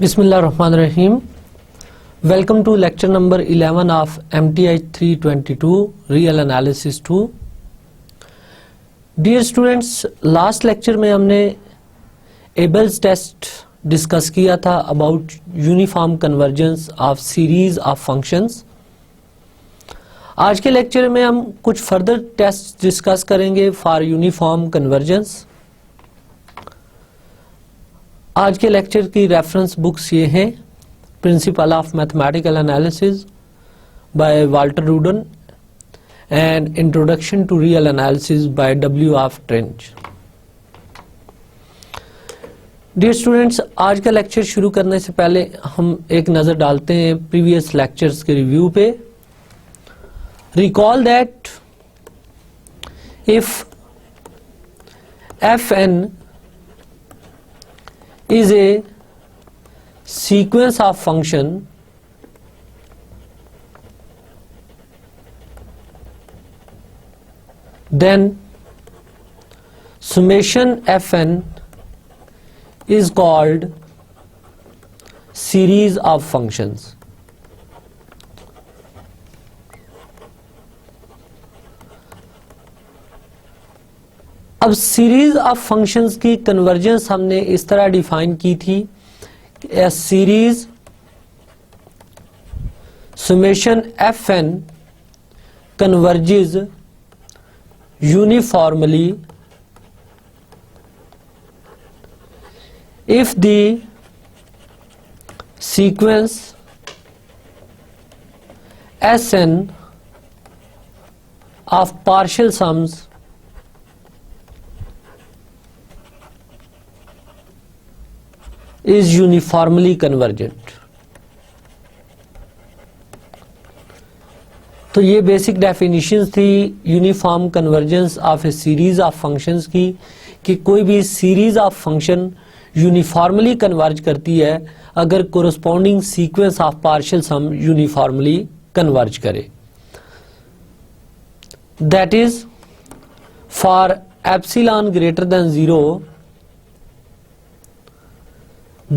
Bismillahirrahmanirrahim. Welcome to lecture number 11 of MTI 322 Real Analysis 2. Dear students, last lecture में हमने Abel's test discuss किया था about uniform convergence of series of functions. आज के lecture में हम कुछ फर्दर टेस्ट डिस्कस करेंगे फॉर यूनिफॉर्म कन्वर्जेंस. आज के लेक्चर की रेफरेंस बुक्स ये हैं: principle of mathematical analysis by Walter Rudin and introduction to real analysis by W F Trench. Dear students, आज का लेक्चर शुरू करने से पहले हम एक नजर डालते हैं प्रीवियस लेक्चर्स के रिव्यू पे. Recall that if fn is a sequence of function then summation fn is called series of functions. अब सीरीज ऑफ फंक्शंस की कन्वर्जेंस हमने इस तरह डिफाइन की थी: a series summation fn converges uniformly if the sequence Sn of partial sums is uniformly convergent. तो ये basic definition थी uniform convergence of a series of functions की, कि कोई भी series of function uniformly converge करती है अगर corresponding sequence of partial sum uniformly converge करे. That is for epsilon greater than 0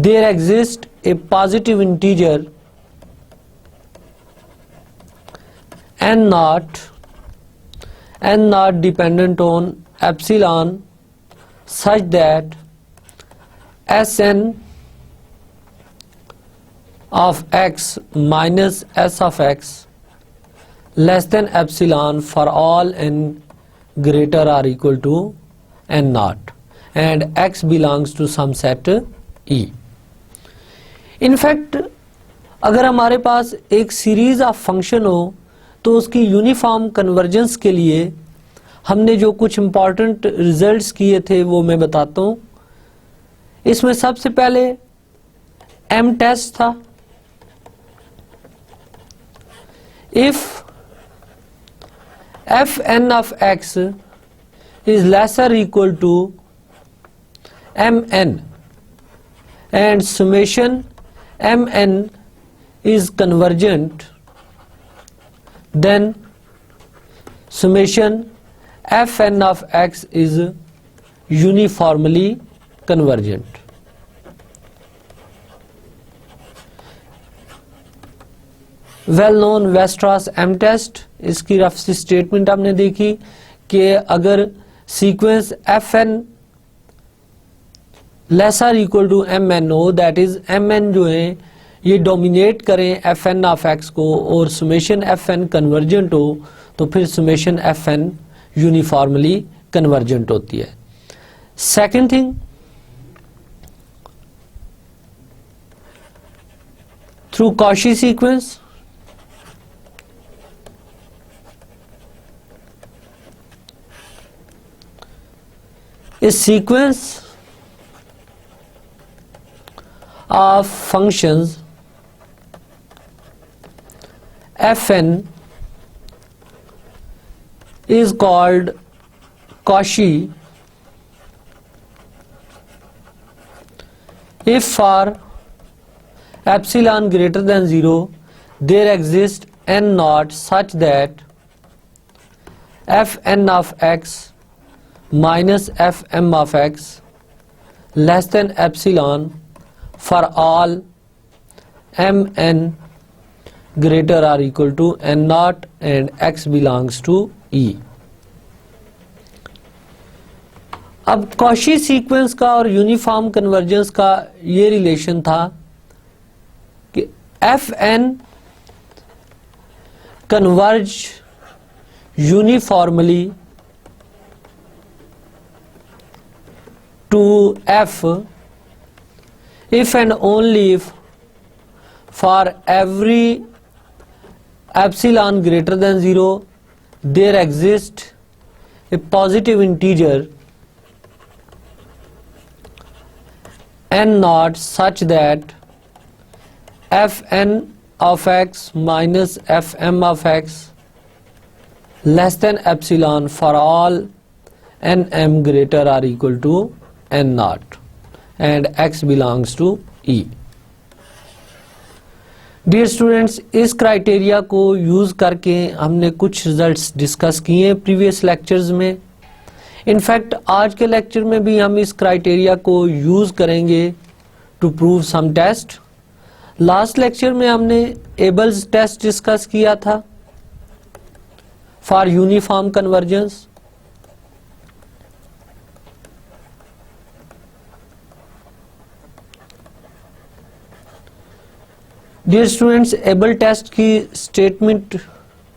there exists a positive integer n naught dependent on epsilon such that Sn of x minus s of x less than epsilon for all n greater or equal to n naught, and x belongs to some set E. In fact अगर हमारे पास एक series of function हो तो उसकी uniform convergence के लिए हमने जो कुछ इंपॉर्टेंट रिजल्ट्स किए थे वो मैं बताता हूं. इसमें सबसे पहले एम टेस्ट था. If F N of x is lesser equal to M N and summation mn is convergent, then summation fn of x is uniformly convergent. Well known Weierstrass M test. इसकी rough statement हमने देखी कि अगर sequence fn lesser equal to M n हो, that is M n जो है ये dominate करें एफ एन ऑफ एक्स को और सुमेशन एफ एन कन्वर्जेंट हो, तो फिर summation F N uniformly convergent होती है. Second thing, through Cauchy sequence इस sequence of functions fn is called Cauchy if for epsilon greater than 0 there exists n naught such that fn of x minus fm of x less than epsilon for all mn greater or equal to n naught and x belongs to E। अब Cauchy sequence का और uniform convergence का ये relation था कि F N converge uniformly to F if and only if for every epsilon greater than 0 there exists a positive integer n naught such that fn of x minus fm of x less than epsilon for all nm greater or equal to n naught and x belongs to E। Dear students, इस criteria को use करके हमने कुछ results discuss किए हैं previous lectures में। In fact आज के लेक्चर में भी हम इस क्राइटेरिया को यूज करेंगे to prove some test. Last lecture में हमने एबल्स टेस्ट डिस्कस किया था for uniform convergence. Dear students, Abel test की स्टेटमेंट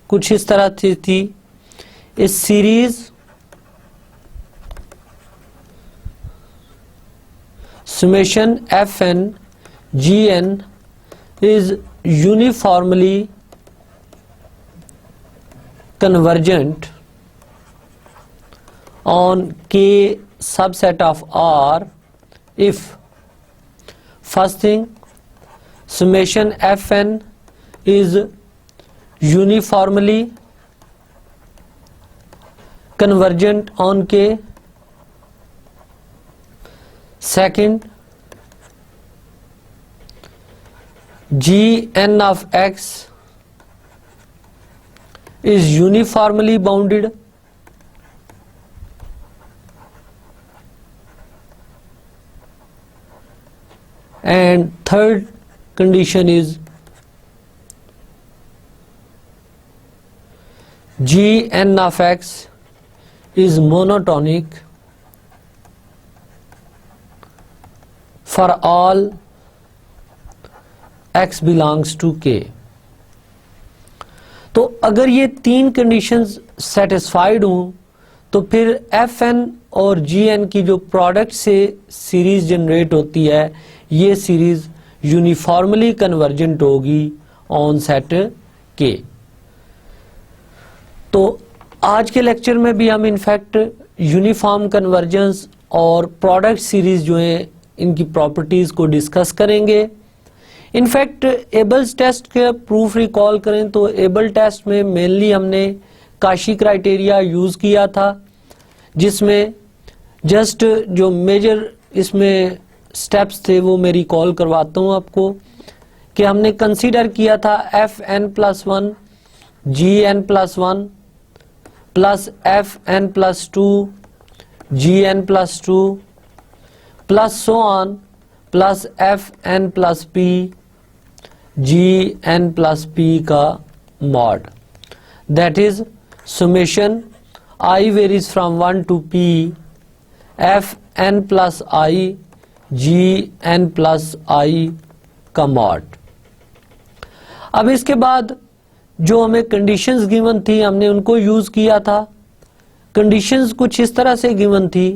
कुछ इस तरह थी a series summation fn gn is uniformly convergent on k subset of R if first thing summation fn is uniformly convergent on k। second, gn of x is uniformly bounded and third condition is gn of x is monotonic for all x belongs to k। तो अगर ये तीन conditions satisfied हों तो फिर F N और G N की जो प्रोडक्ट से सीरीज जनरेट होती है ये सीरीज यूनिफॉर्मली कन्वर्जेंट होगी ऑन सेट के। तो आज के लेक्चर में भी हम इनफैक्ट यूनिफॉर्म कन्वर्जेंस और प्रोडक्ट सीरीज जो है इनकी प्रॉपर्टीज को डिस्कस करेंगे। इनफैक्ट एबल्स टेस्ट के प्रूफ रिकॉल करें तो एबल टेस्ट में मेनली हमने काशी क्राइटेरिया यूज किया था जिसमें जस्ट जो मेजर इसमें स्टेप्स थे वो मैं रिकॉल करवाता हूं आपको कि हमने कंसीडर किया था f n plus one g N plus one plus f n plus two g N plus two plus so on plus f n plus P G N plus p का mod that is summation I varies from 1 to p f n plus I g n plus I का mod. अब इसके बाद जो हमें conditions given थी हमने उनको यूज किया था। कंडीशंस कुछ इस तरह से गिवन थी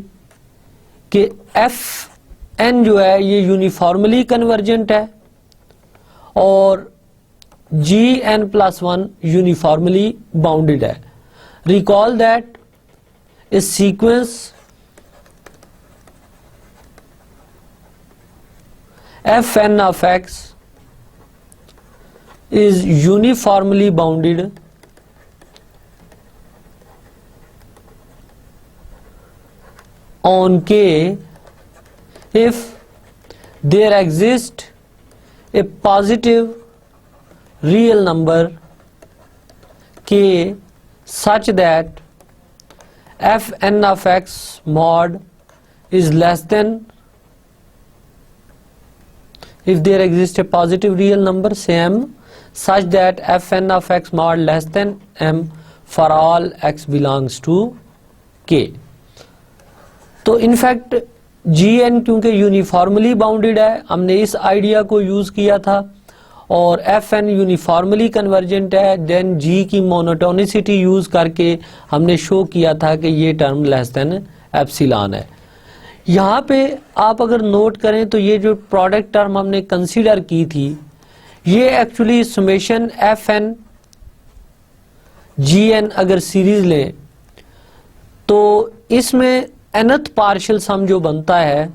कि एफ एन जो है ये यूनिफॉर्मली कन्वर्जेंट है और G N plus one uniformly bounded है। Recall that a sequence fn of x is uniformly bounded on k if there exists a positive real number k such that fn of x mod is less than if there exists a positive real number say m such that fn of x mod less than m for all x belongs to k। तो in fact gn क्योंकि uniformly bounded है, हमने इस idea को use किया था, और fn uniformly convergent है, देन g की मोनोटोनिसिटी यूज करके हमने शो किया था कि ये टर्म लेस देन एप्सिलॉन है। यहाँ पे आप अगर नोट करें तो ये जो प्रोडक्ट टर्म हमने कंसीडर की थी ये एक्चुअली समेशन fn gn अगर सीरीज लें तो इसमें nth पार्शियल सम जो बनता है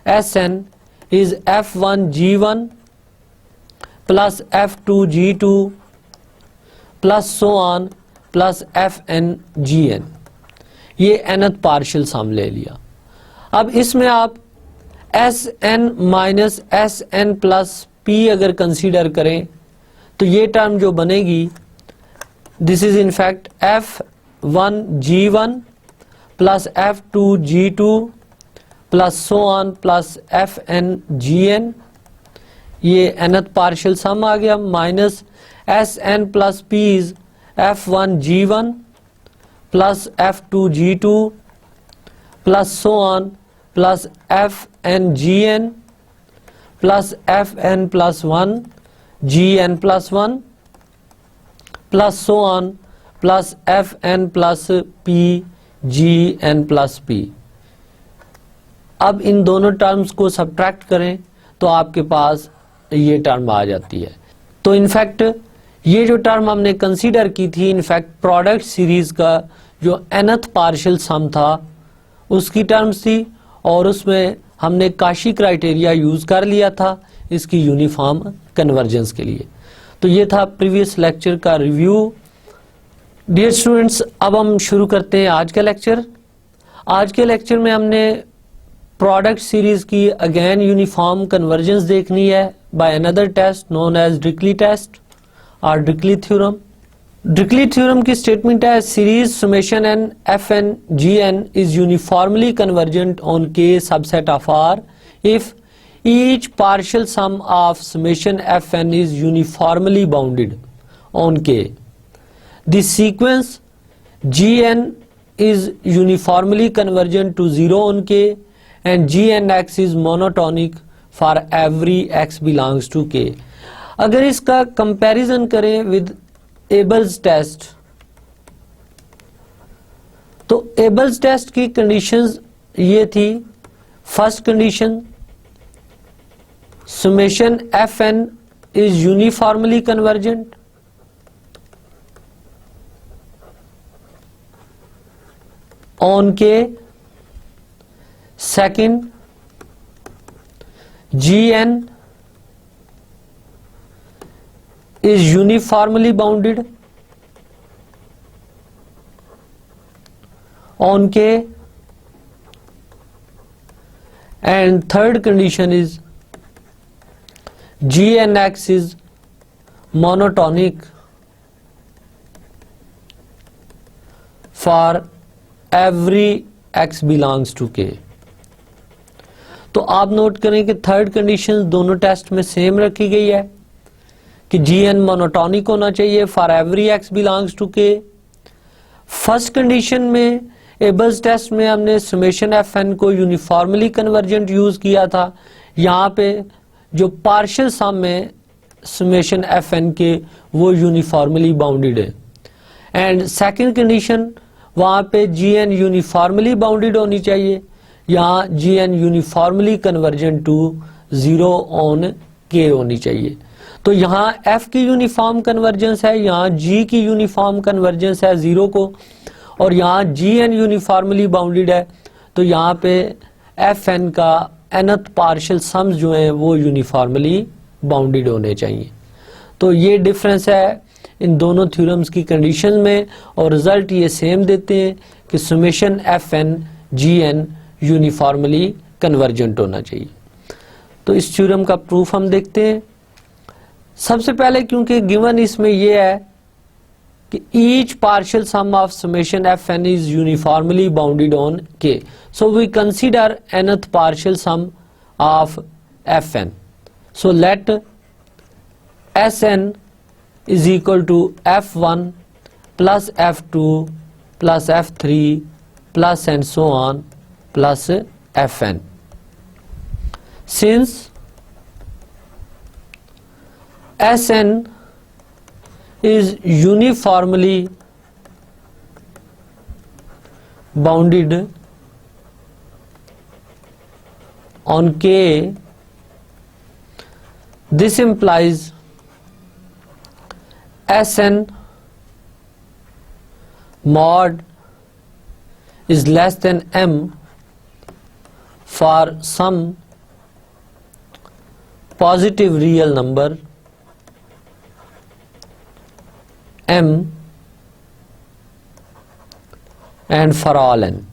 Sn is f1 g1 plus f2 g2 plus so on plus fn gn, ये nth पार्शियल सम ले लिया। अब इसमें आप Sn minus Sn plus p अगर कंसीडर करें तो ये टर्म जो बनेगी this is in fact f1 g1 plus f2 g2 plus so on plus fn gn, ये nth पार्शियल सम आ गया, minus Sn plus p is f1 g1 plus f2 g2 plus so on plus fn gn plus fn plus 1 gn plus 1 plus so on plus fn plus p gn plus p। अब इन दोनों terms को subtract करें तो आपके पास ये term आ जाती है। तो इनफैक्ट ये जो टर्म हमने कंसीडर की थी इनफैक्ट प्रोडक्ट सीरीज का जो nth पार्शियल सम था उसकी टर्म्स थी, और उसमें हमने काशी क्राइटेरिया यूज कर लिया था इसकी यूनिफॉर्म कन्वर्जेंस के लिए। तो ये था प्रीवियस लेक्चर का रिव्यू। डियर स्टूडेंट्स, अब हम शुरू करते हैं आज का लेक्चर। आज के लेक्चर में हमने प्रोडक्ट सीरीज की अगेन यूनिफॉर्म कन्वर्जेंस देखनी है by another test known as डिक्ली टेस्ट और डिक्ली थ्योरम। डिक्ली थ्योरम की स्टेटमेंट है series summation n fn gn is uniformly convergent on k subset of r if each partial sum of summation fn is uniformly bounded on k. The sequence gn is uniformly convergent to 0 on k and gnx is monotonic for every x belongs to k. अगर इसका comparison करें with एबल्स test तो एबल्स test की conditions ये थी, first condition summation fn is uniformly convergent on k, second gn is uniformly bounded on k, and third condition is gnx is monotonic for every x belongs to k। तो आप note करें कि third condition दोनों test में same रखी गई है कि gn मोनोटॉनिक होना चाहिए for every x belongs to k। First condition में एबल्स टेस्ट में हमने समेशन fn को यूनिफॉर्मली कन्वर्जेंट यूज किया था, यहाँ पे जो पार्शियल सम में समेशन fn के वो यूनिफॉर्मली बाउंडेड है, एंड सेकंड कंडीशन वहाँ पे gn यूनिफॉर्मली बाउंडेड होनी चाहिए, यहाँ gn uniformly convergent to 0 on k होनी चाहिए। तो यहाँ f की यूनिफॉर्म कन्वर्जेंस है, यहाँ g की यूनिफॉर्म कन्वर्जेंस है 0 को, और यहाँ gn यूनिफॉर्मली बाउंडेड है, तो यहाँ पे fn का nth पार्शियल सम्स जो हैं वो यूनिफॉर्मली बाउंडेड होने चाहिए। तो ये डिफरेंस है इन दोनों थ्योरम्स की कंडीशन में, और रिजल्ट ये सेम देते हैं कि summation fn gn uniformly convergent होना चाहिए। तो इस थ्योरम का प्रूफ हम देखते हैं। सबसे पहले क्योंकि गिवन इसमें ये है कि each partial sum of summation fn is uniformly bounded on k, so we consider nth partial sum of fn। So let Sn is equal to F1 plus F2 plus F3 plus and so on plus Fn. Since Sn is uniformly bounded on K, this implies Sn mod is less than M for some positive real number M and for all n.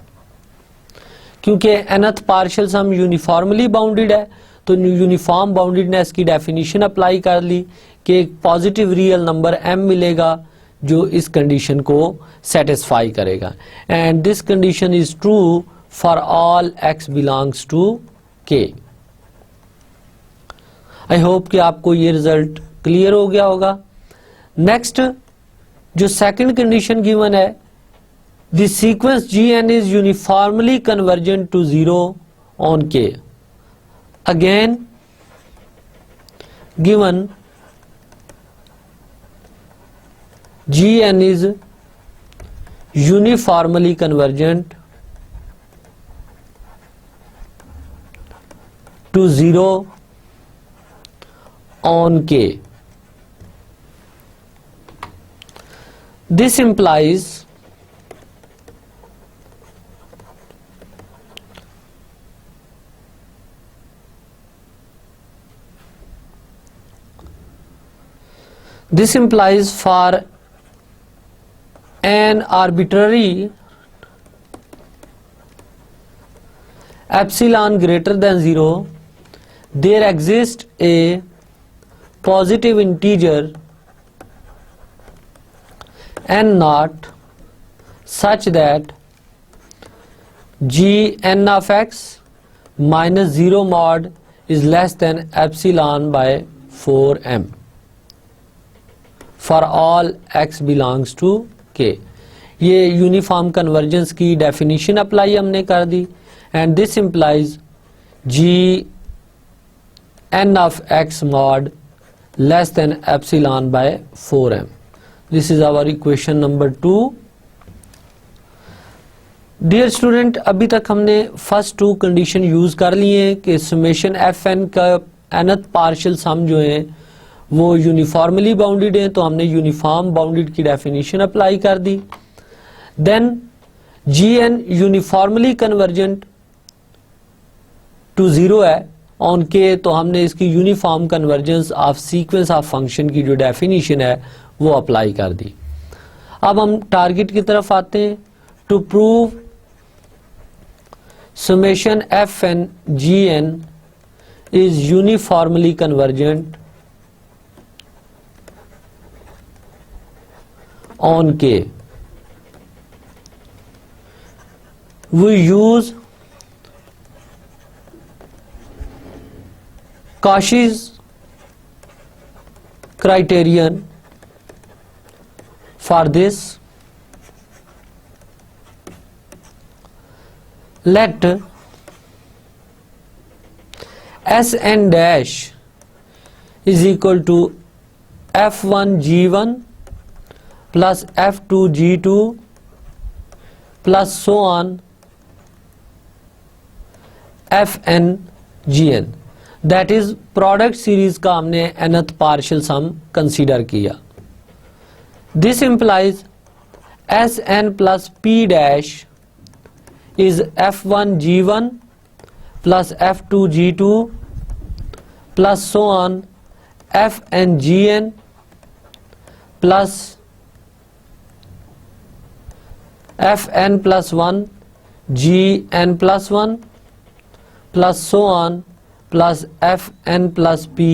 क्योंकि nth partial sum uniformly bounded है तो uniform boundedness की definition apply कर ली कि एक positive real number m मिलेगा जो इस कंडीशन को सेटिस्फाई करेगा, and this condition is true for all x belongs to k. I hope कि आपको ये रिजल्ट क्लियर हो गया होगा. नेक्स्ट जो सेकंड कंडीशन गिवन है, the sequence gn is uniformly convergent to 0 on k. Again given gn is uniformly convergent to 0 on k. This implies for an arbitrary epsilon greater than 0 there exists a positive integer n naught such that gn of x minus 0 mod is less than epsilon by 4m for all x belongs to k. ये uniform convergence की definition apply हमने कर दी, and this implies g N of x mod less than epsilon by 4m. This is our equation number 2. Dear student, अभी तक हमने first 2 condition use कर लिए हैं कि समेशन एफ एन का nth पार्शियल सम जो है वो यूनिफॉर्मली बाउंडेड है, तो हमने यूनिफॉर्म बाउंडेड की डेफिनेशन अप्लाई कर दी. Then g n uniformly convergent to 0 है ऑन के, तो हमने इसकी uniform convergence of sequence of function की जो डेफिनेशन है वो अप्लाई कर दी. अब हम टारगेट की तरफ आते हैं. To prove summation F N G N is uniformly convergent on K, we use Cauchy's criterion for this. Let Sn dash is equal to F1 G1 plus F2 G2 plus so on Fn Gn. That is product series का हमने nth partial सम consider किया. This implies Sn plus P dash is F1 G1 plus F2 G2 plus so on Fn Gn plus Fn plus 1 Gn plus 1 plus so on plus Fn plus P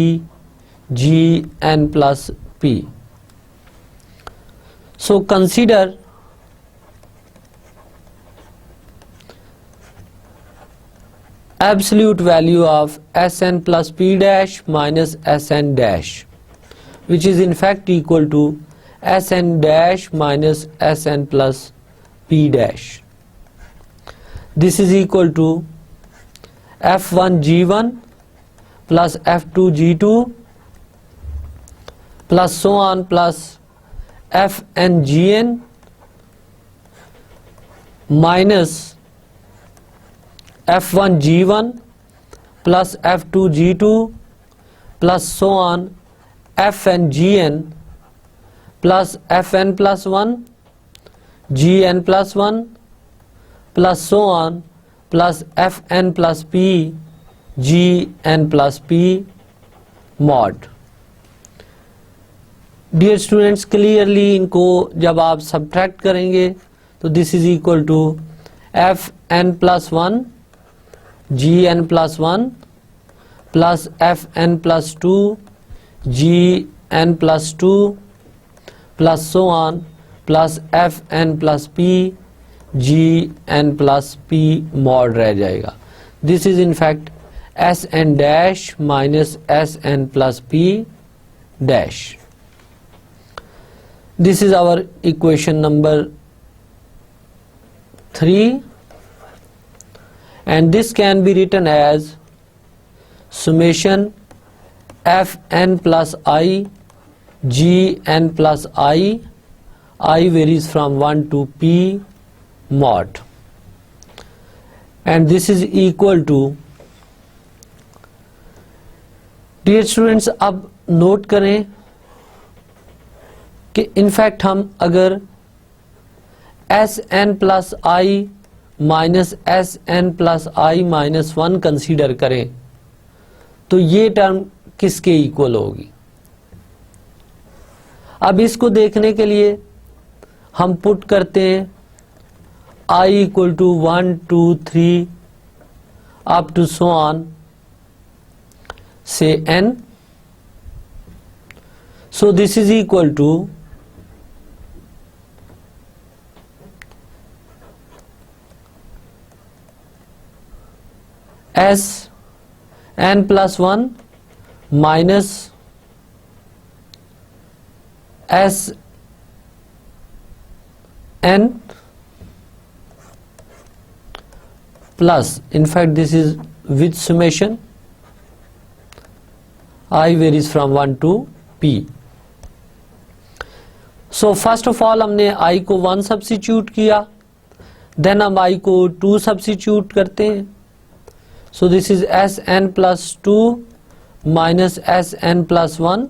Gn plus P. So consider absolute value of Sn plus P dash minus Sn dash, which is in fact equal to Sn dash minus Sn plus P dash. This is equal to F1 G1 plus F2 G2 plus so on plus Fn Gn minus F1 G1 plus F2 G2 plus so on Fn Gn plus Fn plus 1 Gn plus 1 plus so on plus Fn plus P Gn plus P mod. Dear students, clearly इनको जब आप subtract करेंगे तो this is equal to Fn plus 1 Gn plus 1 plus Fn plus 2 Gn plus 2 plus so on plus Fn plus P Gn plus P mod रह जाएगा. This is in fact Sn dash minus Sn plus P dash. This is our equation number 3, and this can be written as summation Fn plus I Gn plus I varies from 1 to P mod, and this is equal to, dear students, अब note करें कि in fact हम अगर Sn plus आई minus Sn plus आई minus 1 consider करें तो ये term किसके equal होगी. अब इसको देखने के लिए हम पुट करते हैं I equal to 1 2 3 up to so on से n. So this is equal to S n plus 1 minus S n plus, in fact this is with summation I varies from 1 to P. So first of all हमने I को 1 substitute किया, then हम I को 2 substitute करते हैं. So this is Sn plus 2 minus Sn plus 1.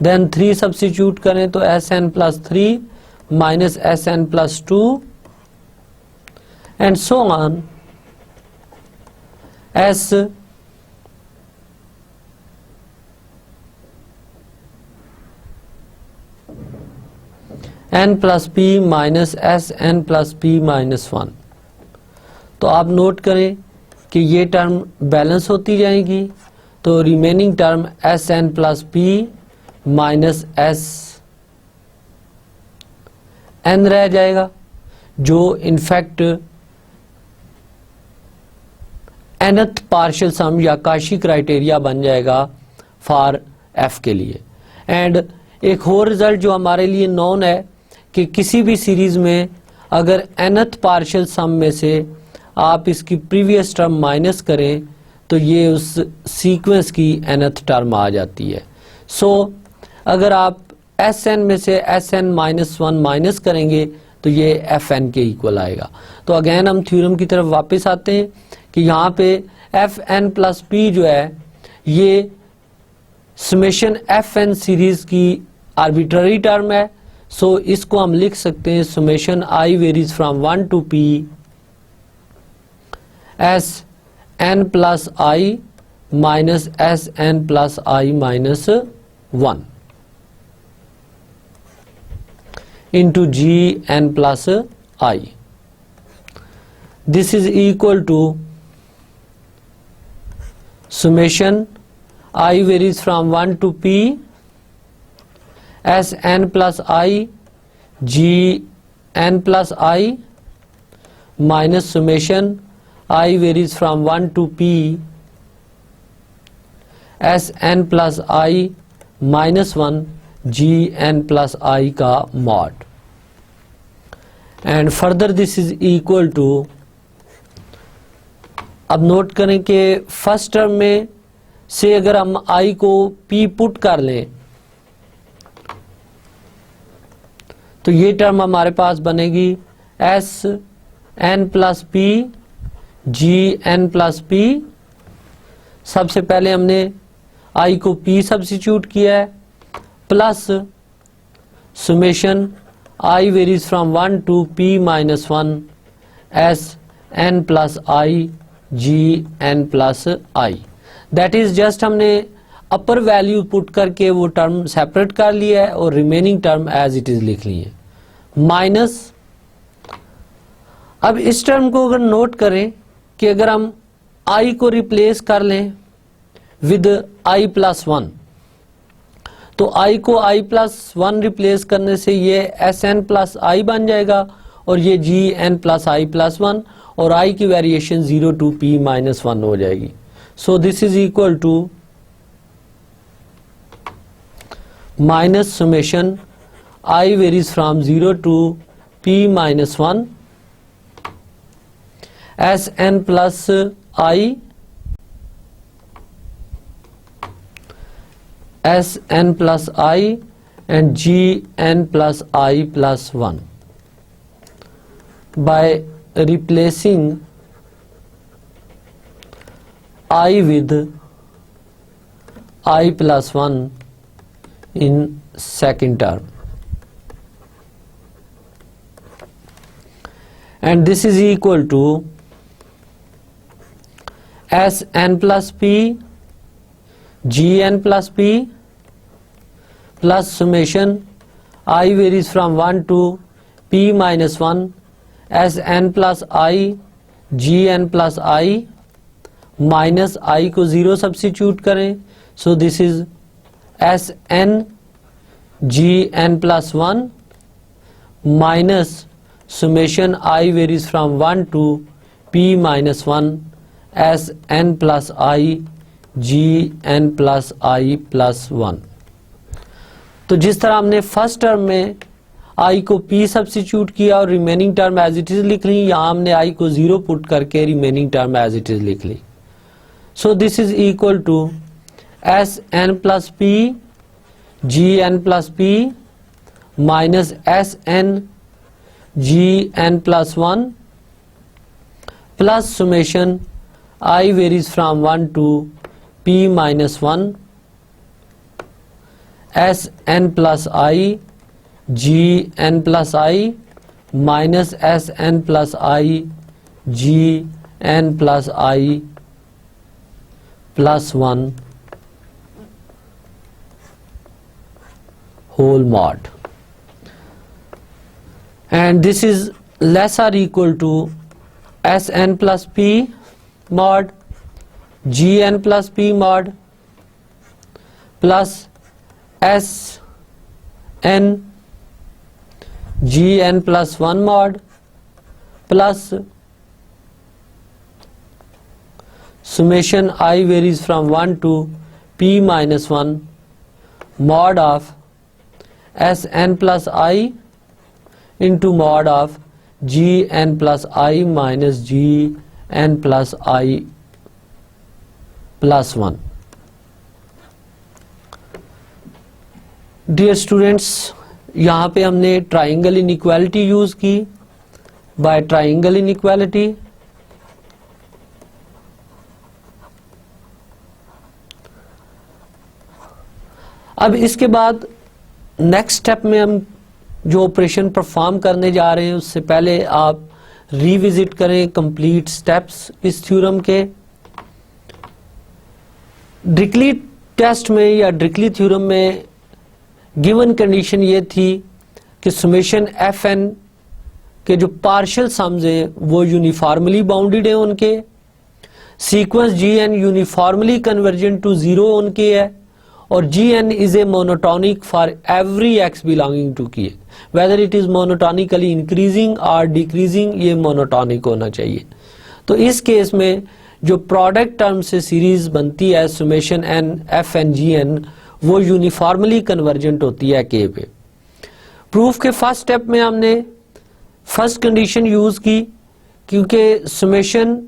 Then 3 substitute करें तो Sn plus 3 minus Sn plus 2 and so on. S n plus P minus Sn plus P minus 1. तो आप note करें कि ये टर्म बैलेंस होती जाएगी, तो remaining term Sn plus P minus S n रह जाएगा, जो इनफैक्ट nth पार्शियल सम या काशी क्राइटेरिया बन जाएगा फॉर f के लिए. एंड एक और रिजल्ट जो हमारे लिए नोन है कि किसी भी सीरीज में अगर nth पार्शियल सम में से आप इसकी प्रीवियस टर्म माइनस करें तो ये उस सीक्वेंस की nth टर्म आ जाती है. सो अगर आप Sn में से Sn माइनस 1 माइनस करेंगे तो ये Fn के इक्वल आएगा. तो अगेन हम थ्योरम की तरफ वापस आते हैं कि यहाँ पे Fn प्लस P जो है ये समेशन Fn सीरीज की आर्बिट्ररी टर्म है. सो इसको हम लिख सकते हैं summation I varies from 1 to P S n plus I minus Sn plus I minus 1 into Gn plus I. This is equal to summation I varies from 1 to P Sn plus I Gn plus I minus summation I varies from 1 to p s n plus I minus 1 g n plus I का mod, and further this is equal to, अब note करें कि first term में से अगर हम I को p put कर लें तो ये टर्म हमारे पास बनेगी s n plus P G N plus P. सबसे पहले हमने I को p सब्स्टिट्यूट किया है plus summation I varies from 1 to p minus 1 s n plus I G N plus I. That is just हमने upper value put करके वो term separate कर लिया है और remaining term as it is लिख ली है माइनस। अब इस टर्म को अगर नोट करें कि अगर हम I को रिप्लेस कर लें विद I प्लस 1 तो I को I प्लस 1 रिप्लेस करने से ये एस एन प्लस आई बन जाएगा और ये जी एन प्लस आई प्लस 1 और I की वेरिएशन 0 टू p माइनस 1 हो जाएगी। So this is equal to minus summation I varies from 0 to p minus 1 S N plus I S N plus I and G N plus I plus 1 by replacing I with I plus 1 in second term, and this is equal to s n plus p g n plus p plus summation I varies from 1 to p minus 1 S N plus I G N plus I minus i को 0 substitute करें so this is s n G N plus 1 minus summation i varies from 1 to p minus 1 S N plus I G N plus I plus 1। तो जिस तरह हमने first term में I को p substitute किया और remaining term as it is लिख ली, यहां हमने I को 0 पुट करके remaining term as it is लिख ली। So this is equal to s N plus P G N plus p minus s n G N plus 1 प्लस summation I varies from 1 to p minus 1 S N plus I G N plus I minus s N plus I G N plus I plus 1 whole mod, and this is less or equal to s n plus p mod g n plus p mod plus s n G N plus 1 mod plus summation I varies from 1 to p minus 1 mod of s n plus I into mod of g n plus I minus g n plus I plus 1। Dear students, यहाँ पे हमने triangle inequality use की। Bye triangle inequality अब इसके बाद next step में हम जो ऑपरेशन परफॉर्म करने जा रहे हैं उससे पहले आप रिविजिट करें कंप्लीट स्टेप्स इस थ्योरम के। ड्रिकली टेस्ट में या ड्रिकली थ्योरम में गिवन कंडीशन ये थी कि सुमेशन एफ एन के जो पार्शियल सम्स हैं वो यूनिफॉर्मली बाउंडेड है, उनके sequence g n uniformly convergent to 0 उनके है और G N is a monotonic for every x belonging to k, whether it is monotonically increasing और डिक्रीजिंग, ये मोनोटोनिक होना चाहिए। तो इस केस में जो प्रोडक्ट टर्म से सीरीज बनती है सुमेशन एन एफ एन जी एन, वो यूनिफॉर्मली कन्वर्जेंट होती है के पे। प्रूफ के फर्स्ट स्टेप में हमने फर्स्ट कंडीशन यूज की, क्योंकि सुमेशन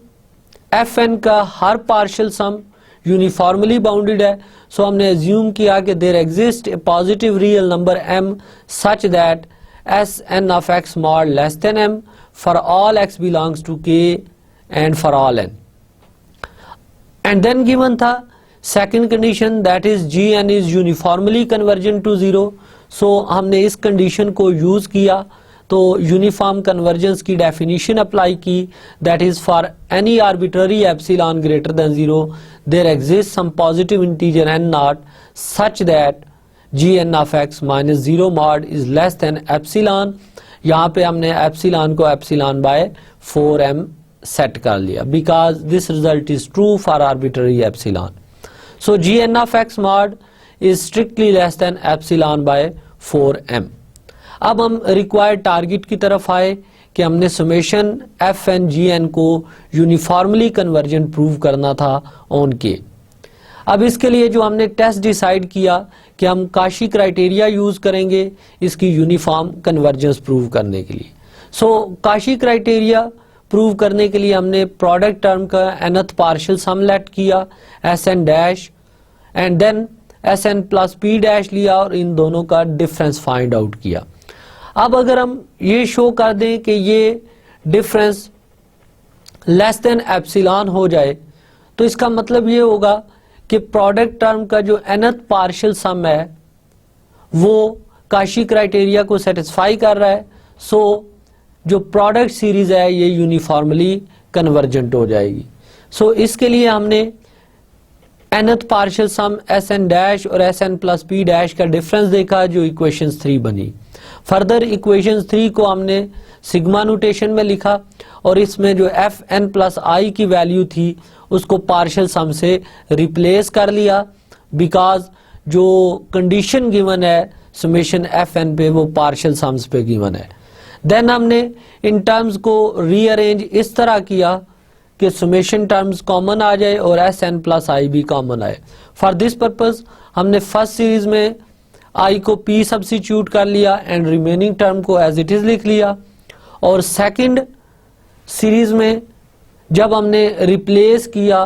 एफ एन का हर पार्शियल सम यूनिफॉर्मली बाउंडेड है, सो हमने एज्यूम किया कि there exist a positive real number m such that s n of x mod less than m for all x belongs to k and for all n। And then given था second condition that is G N is uniformly convergent to zero. So हमने इस condition को use किया, तो uniform convergence की definition apply की, that is for any arbitrary epsilon greater than zero there exist some positive integer N naught such that G N of X minus zero mod is less than epsilon. यहाँ पे हमने epsilon को epsilon by 4m set कर लिया, because this result is true for arbitrary epsilon. So G N of x mod is strictly less than epsilon by 4m। अब हम required target की तरफ आए कि हमने समेशन एफ एन जी एन को यूनिफॉर्मली कन्वर्जेंट प्रूव करना था ऑन के। अब इसके लिए जो हमने टेस्ट डिसाइड किया कि हम काशी क्राइटेरिया यूज करेंगे इसकी यूनिफॉर्म कन्वर्जेंस प्रूव करने के लिए। सो काशी क्राइटेरिया प्रूव करने के लिए हमने प्रोडक्ट टर्म का nth पार्शियल सम लेट किया S N dash and then S N plus P dash लिया और इन दोनों का डिफरेंस फाइंड आउट किया। अब अगर हम ये शो कर दें कि ये डिफरेंस लेस देन एप्सिलॉन हो जाए, तो इसका मतलब ये होगा कि प्रोडक्ट टर्म का जो nth पार्शियल सम है वो काशी क्राइटेरिया को सेटिस्फाई कर रहा है। सो जो प्रोडक्ट सीरीज है ये यूनिफॉर्मली कन्वर्जेंट हो जाएगी। सो इसके लिए हमने nth partial sum S N dash और S N plus P dash का डिफरेंस देखा, जो इक्वेशन 3 बनी। फर्दर इक्वेशन 3 को हमने सिग्मा नोटेशन में लिखा और इसमें जो एफ एन प्लस आई की वैल्यू थी उसको पार्शियल सम से रिप्लेस कर लिया, बिकॉज जो कंडीशन गिवन है समेशन एफ एन पे वो पार्शियल सम्स पे गिवन है। देन हमने इन टर्म्स को रीअरेंज इस तरह किया कि समेशन टर्म्स कॉमन आ जाए और एस एन प्लस आई भी कॉमन आए। फॉर दिस पर्पज हमने फर्स्ट सीरीज में आई को पी सब्स्टिट्यूट कर लिया एंड रिमेनिंग टर्म को एज इट इज लिख लिया, और सेकंड सीरीज में जब हमने रिप्लेस किया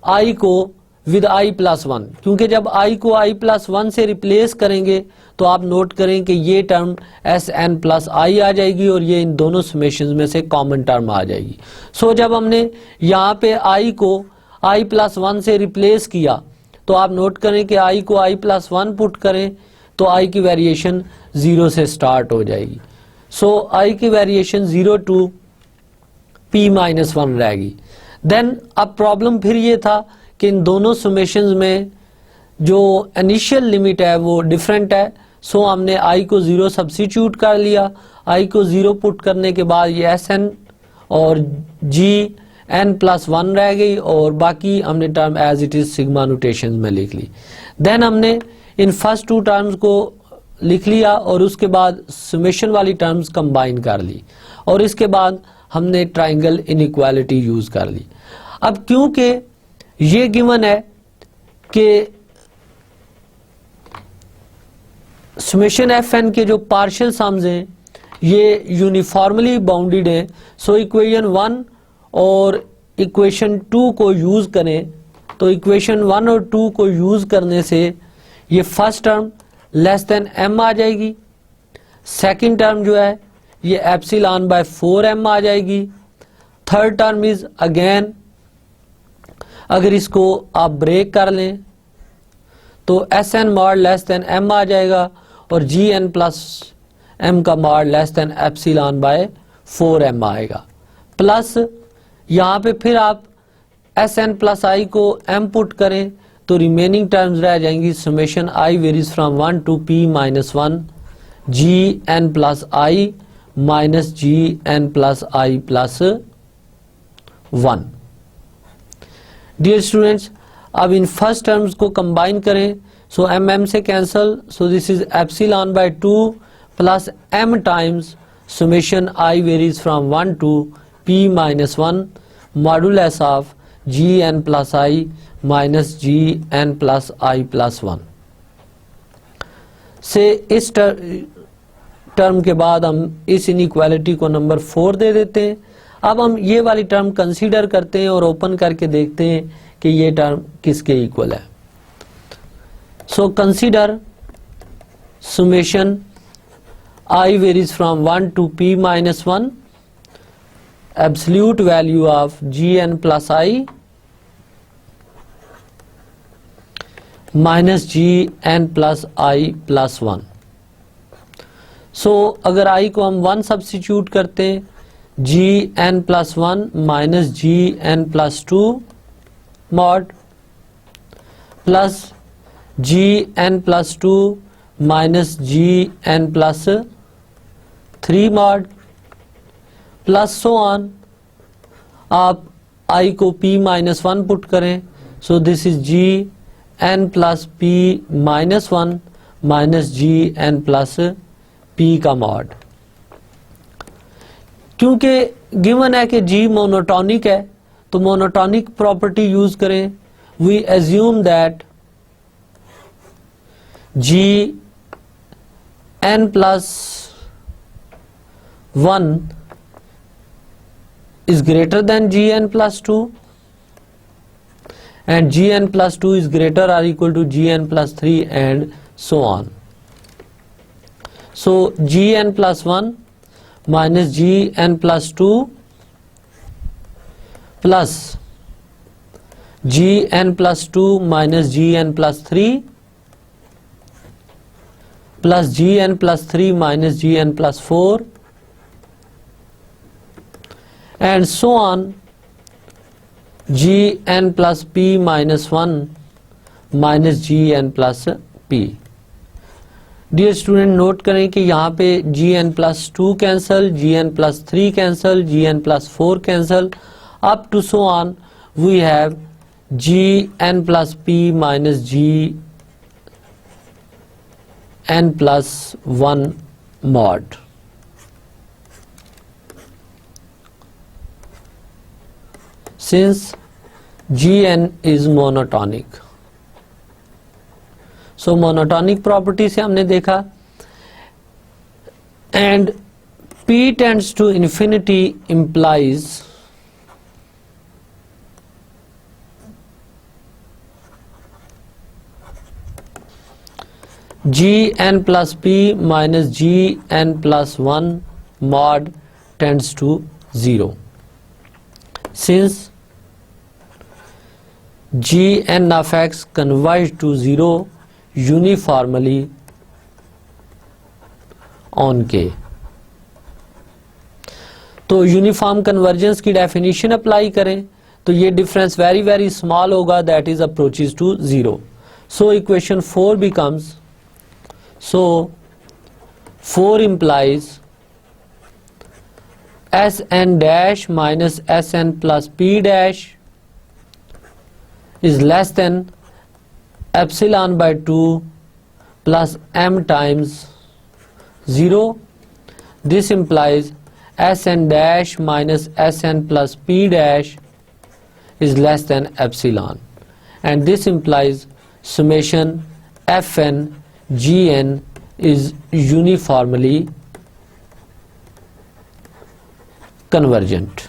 आई को विद आई प्लस वन, क्योंकि जब आई को आई प्लस वन से रिप्लेस करेंगे तो आप नोट करें कि ये टर्म एस एन प्लस आई आ जाएगी और ये इन दोनों समेशंस में से कॉमन टर्म आ जाएगी। सो जब हमने यहाँ पे आई को आई प्लस वन से रिप्लेस किया तो आप नोट करें कि आई को आई प्लस वन पुट करें तो आई की वेरिएशन 0 से स्टार्ट हो जाएगी। सो आई की वेरिएशन 0 टू p माइनस 1 रहेगी। देन अब प्रॉब्लम फिर ये था कि इन दोनों समेशंस में जो इनिशियल लिमिट है वो डिफरेंट है। सो हमने आई को 0 सब्स्टिट्यूट कर लिया, आई को 0 पुट करने के बाद ये एस एन और जी एन प्लस 1 रह गई और बाकी हमने term as it is sigma notation में लिख ली। देन हमने इन फर्स्ट 2 टर्म्स को लिख लिया और उसके बाद समेशन वाली टर्म्स कंबाइन कर ली और इसके बाद हमने ट्राइंगल इनइक्वालिटी यूज कर ली। अब क्योंकि ये गिवन है कि समेशन एफ एन के जो पार्शियल सम्स हैं ये यूनिफॉर्मली बाउंडेड हैं, सो इक्वेशन 1 और इक्वेशन 2 को यूज करें तो इक्वेशन 1 और 2 को यूज करने से ये first term less than m आ जाएगी, सेकंड टर्म जो है ये एप्सिलॉन बाय 4m आ जाएगी, थर्ड टर्म इज अगेन अगर इसको आप ब्रेक कर लें तो S N mod less than m आ जाएगा और जी एन प्लस m का mod less than epsilon by 4m आएगा। प्लस यहाँ पे फिर आप एस एन प्लस आई को m पुट करें तो रिमेनिंग टर्म्स रह जाएंगी summation I varies from 1 to p minus 1 G N plus I minus G N plus I plus 1। Dear students, अब इन फर्स्ट टर्म्स को कंबाइन करें, सो एम एम से cancel, so this is epsilon by 2 plus m times summation I varies from 1 to p minus 1 modulus of G N plus I minus G N plus I plus 1 से इस term के बाद हम इस inequality को number 4 दे देते हैं। अब हम ये वाली टर्म कंसीडर करते हैं और ओपन करके देखते हैं कि ये टर्म किसके इक्वल है। So consider summation I varies from 1 to p minus 1, absolute value of gn plus I minus gn plus I plus 1। सो अगर I को हम 1 सब्स्टिट्यूट करते हैं, gn plus 1 minus gn plus 2 mod plus gn plus 2 minus G N plus 3 mod plus so on. आप I को p minus 1 put करें, so this is G N plus p minus 1 minus G N plus p का mod. क्योंकि given है कि g monotonic है तो monotonic property use करें। We assume that G n plus 1 is greater than gn plus 2 and gn plus 2 is greater or equal to gn plus 3 and so on. So gn plus 1 minus gn plus 2 plus gn plus 2 minus gn plus 3 plus gn plus 3 minus gn plus 4 and so on, gn plus p minus 1 minus gn plus p। Dear student note करें कि यहाँ पे gn plus 2 cancel, gn plus 3 cancel, gn plus 4 cancel, up to so on we have gn plus p minus gn plus 1 mod। Since gn is monotonic, so monotonic property से हमने देखा and p tends to infinity implies gn plus p minus gn plus 1 mod tends to 0, since gn of x converges to 0 uniformly on k। तो uniform convergence की definition apply करें तो ये difference very very small होगा, that is approaches to 0। So equation 4 becomes, so 4 implies Sn dash minus Sn plus P dash is less than epsilon by 2 plus m times 0. This implies Sn dash minus Sn plus P dash is less than epsilon, and this implies summation Fn gn is uniformly convergent।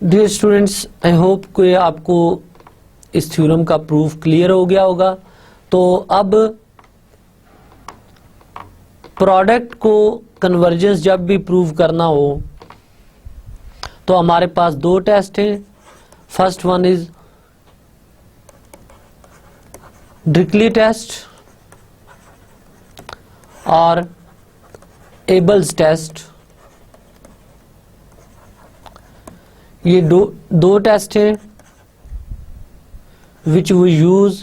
Dear students, I hope कि आपको इस theorem का proof clear हो गया होगा। तो अब product को कन्वर्जेंस जब भी प्रूव करना हो तो हमारे पास 2 टेस्ट हैं। First one is Dirichlet test और एबल्स टेस्ट। ये दो टेस्ट हैं which we use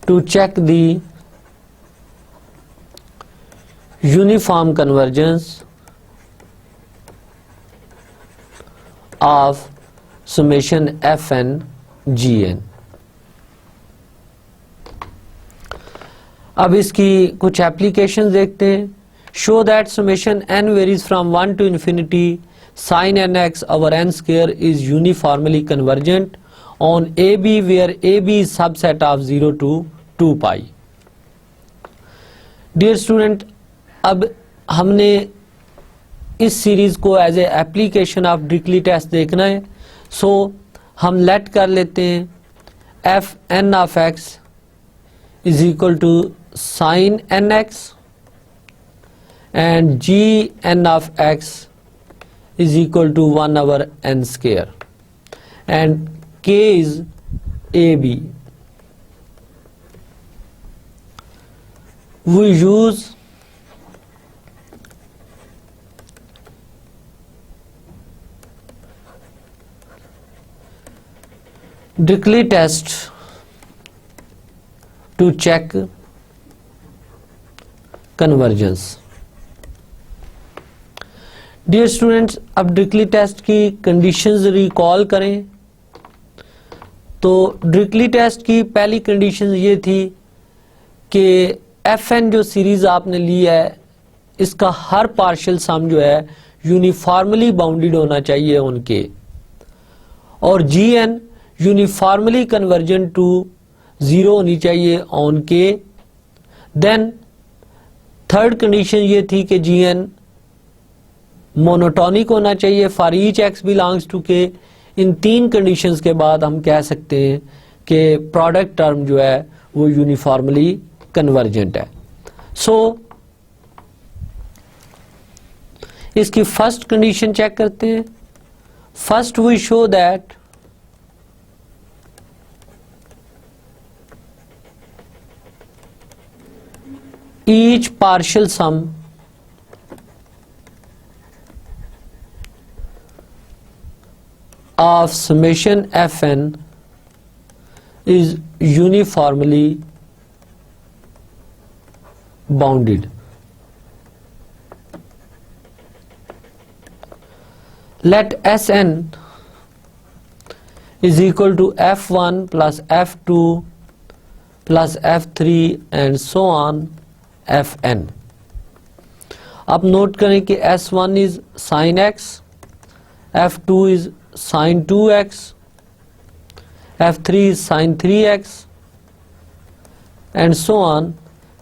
to check the uniform convergence of summation Fn Gn। अब इसकी कुछ एप्लीकेशन देखते हैं। show that summation n varies from 1 to infinity sin nx over n square is uniformly convergent on AB where AB is subset of 0 to 2 pi. Dear student, अब हमने इस series को as a application of डिक्ली test देखना है. So हम let कर लेते हैं f N of x is equal to sine n x and G N of x is equal to 1 over n square and k is AB. We use Dirichlet test to check convergence. Dear students, अब Dirichlet test की conditions recall करें तो Dirichlet test की पहली condition ये थी कि F N जो सीरीज आपने ली है इसका हर पार्शियल सम जो है यूनिफॉर्मली बाउंडेड होना चाहिए उनके, और जी एन यूनिफॉर्मली कन्वर्जेंट टू 0 होनी चाहिए ऑन के. देन थर्ड कंडीशन ये थी कि जी एन मोनोटोनिक होना चाहिए for each X belongs to K. इन तीन कंडीशंस के बाद हम कह सकते हैं कि प्रोडक्ट टर्म जो है वो यूनिफॉर्मली कन्वर्जेंट है. सो इसकी फर्स्ट कंडीशन चेक करते हैं. First we show that each partial sum of summation fn is uniformly bounded. Let Sn is equal to f1 plus f2 plus f3 and so on fn. अब note करें कि s1 is sin x, f2 is sin 2x, f3 is sin 3x and so on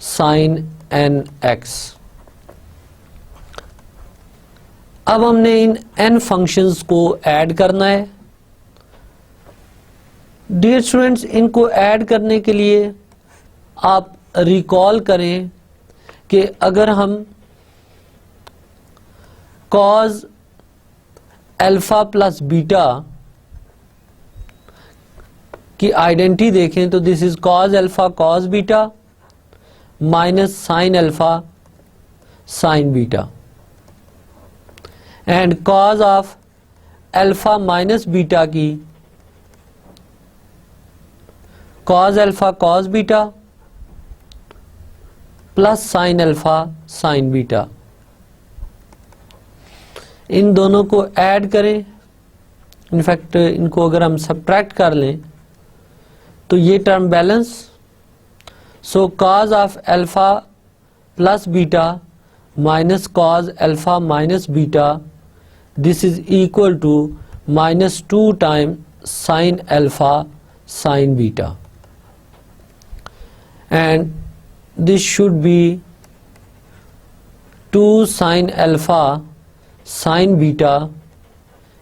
sin nx. अब हमने इन n functions को add करना है. Dear students, इनको add करने के लिए आप रिकॉल करें कि अगर हम कॉज अल्फा प्लस बीटा की आइडेंटिटी देखें तो this is cos alpha cos beta minus sine alpha sine beta, and cos of alpha minus beta की cos alpha cos beta plus sine alpha sine beta. इन दोनों को add करें. In fact इनको अगर हम सब्ट्रैक्ट कर लें तो ये term balance. So cos of alpha plus beta minus cos alpha minus beta, this is equal to -2 time sine alpha sine beta, and this should be 2 sin alpha sin beta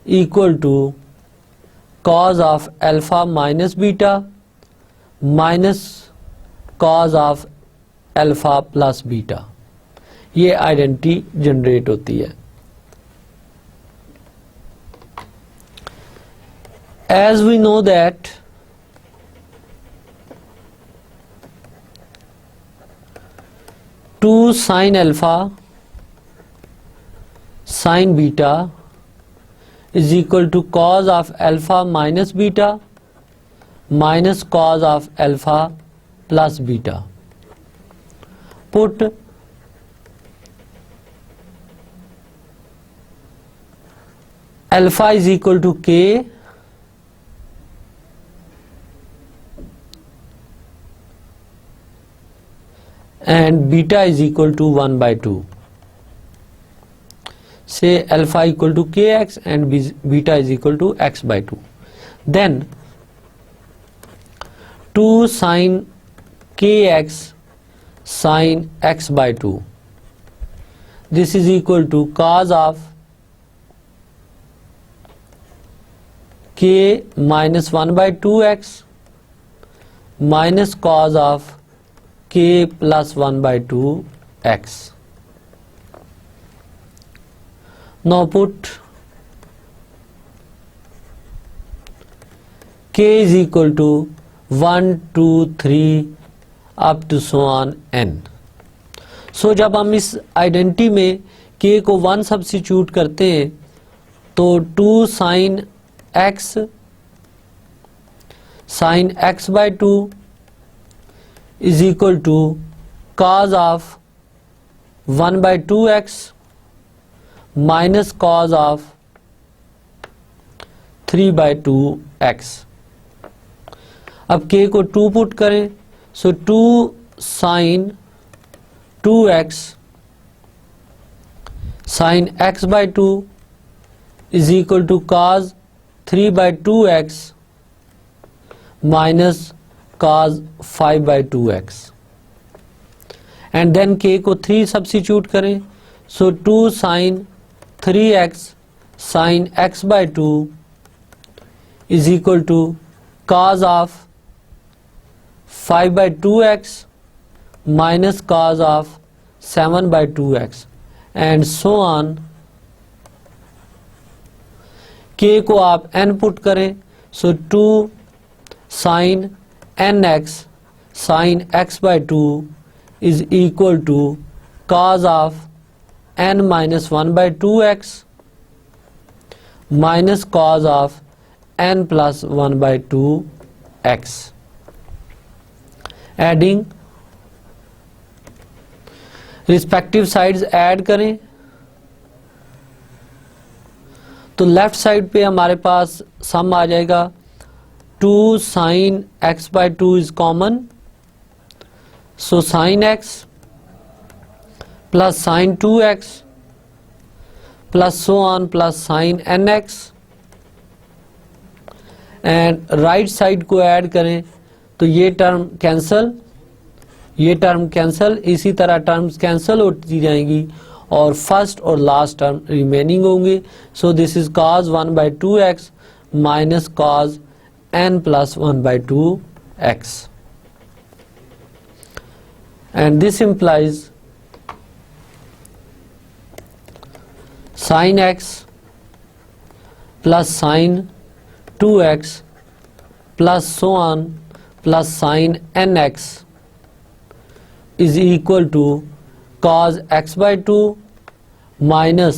equal to cos of alpha minus beta minus cos of alpha plus beta. ये identity generate होती है. As we know that 2 sin alpha sin beta is equal to cos of alpha minus beta minus cos of alpha plus beta. Put alpha is equal to k and beta is equal to 1/2. say alpha equal to kx and beta is equal to x by 2. Then 2 sin kx sin x by 2, this is equal to cos of k minus 1 by 2x minus cos of k plus 1 by 2x. Now put k is equal to 1, 2, 3 up to so on n. So जब हम इस identity में k को 1 substitute करते हैं तो 2 sin x sin x by 2 is equal to cos of 1 by 2x minus cos of 3 by 2x. अब k को 2 पुट करें, सो 2 sin 2x sin x by 2 is equal to cos 3 by 2x minus cos 5 by 2x. And then k को 3 substitute करें, सो 2 sin 3x sin x by 2 is equal to cos of 5 by 2x minus cos of 7 by 2x and so on. k को आप n put करें, सो 2 sin nx sin x by 2 is equal to cos of n minus 1 by 2x minus cos of n plus 1 by 2x. Adding respective sides add करें तो left side पे हमारे पास सम आ जाएगा 2 sin x by 2 is common, so sin x plus sin 2x plus so on plus sin nx and right side को add करें तो ये term cancel, ये टर्म कैंसल, इसी तरह टर्म्स कैंसल होती जाएंगी और फर्स्ट और लास्ट टर्म रिमेनिंग होंगे. सो this is cos 1 by 2x minus cos n plus 1 by 2x and this implies sin x plus sin 2x plus so on plus sin nx is equal to cos x by 2 minus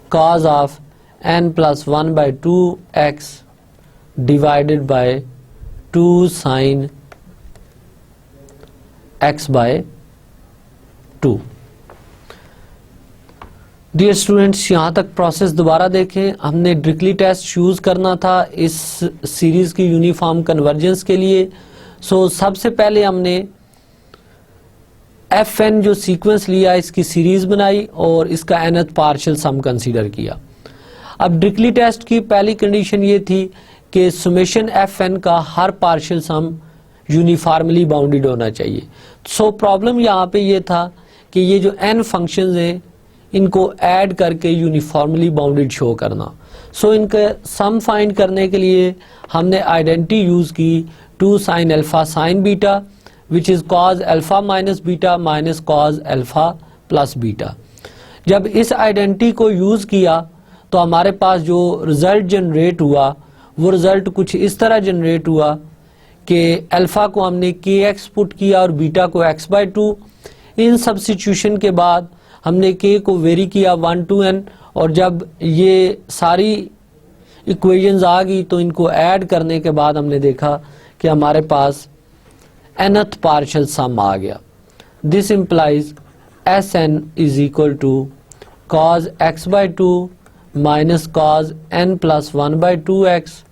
cos of n plus 1 by 2x divided by 2 sin x by 2. Dear students, यहाँ तक process दोबारा देखें. हमने ड्रिकली test use करना था इस series की uniform convergence के लिए. सो सबसे पहले हमने FN जो सीक्वेंस लिया, इसकी सीरीज़ बनाई और इसका nth पार्शियल सम कंसीडर किया. अब ड्रिकली टेस्ट की पहली कंडीशन ये थी कि सुमेशन FN का हर पार्शियल सम यूनिफॉर्मली बाउंडेड होना चाहिए. सो प्रॉब्लम यहाँ पे ये था कि ये जो n फंक्शंस हैं इनको ऐड करके यूनिफॉर्मली बाउंडेड शो करना. सो इनके सम फाइंड करने के लिए हमने आइडेंटिटी यूज़ की 2 sin alpha sin beta which is cos alpha minus beta minus cos alpha plus beta. जब इस आइडेंटिटी को यूज़ किया तो हमारे पास जो रिज़ल्ट जनरेट हुआ वो रिज़ल्ट कुछ इस तरह जनरेट हुआ कि अल्फ़ा को हमने kx पुट किया और बीटा को x by 2. इन सब्स्टिट्यूशन के बाद हमने k को वेरी किया 1 to n और जब ये सारी इक्वेशंस आ गई तो इनको ऐड करने के बाद हमने देखा कि हमारे पास nth पार्शियल सम आ गया. This implies Sn is equal to cos x by 2 minus cos n plus 1 by 2x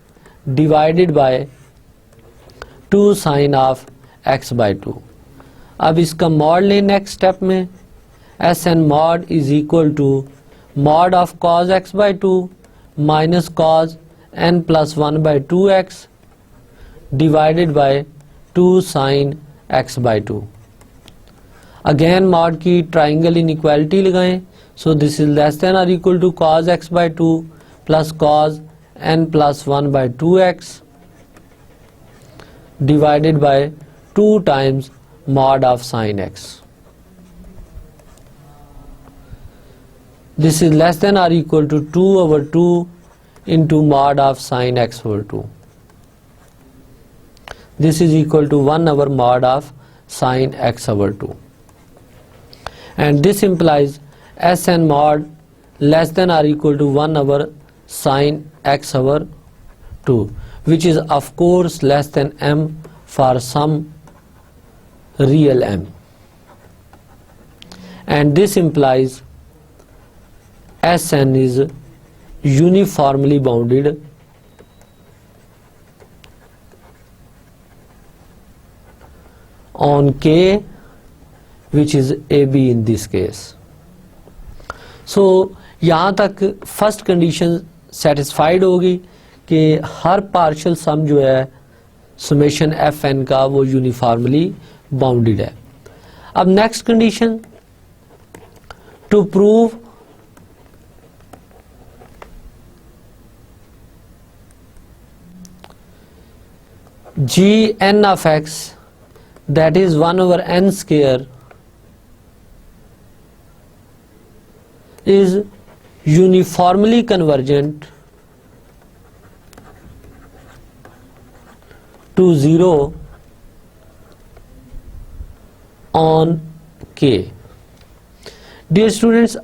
divided by 2 sin of x by 2. अब इसका मॉड लें नेक्स्ट स्टेप में Sn mod is equal to mod of cos x by 2 minus cos n plus 1 by 2x divided by 2 sin x by 2. Again mod की triangle inequality लगाएं. So this is less than or equal to cos x by 2 plus cos n plus 1 by 2x divided by 2 times mod of sin x. This is less than or equal to 2 over 2 into mod of sin x over 2. This is equal to 1 over mod of sin x over 2. And this implies Sn mod less than or equal to 1 over sin x over 2, which is of course less than m for some real m. And this implies Sn is uniformly bounded on K, which is AB in this case. So यहाँ तक first condition satisfied होगी कि हर partial sum जो है summation F n का वो uniformly bounded है. अब next condition, to prove gn of x, that is 1 over n square, is uniformly convergent to 0 on k. Dear students,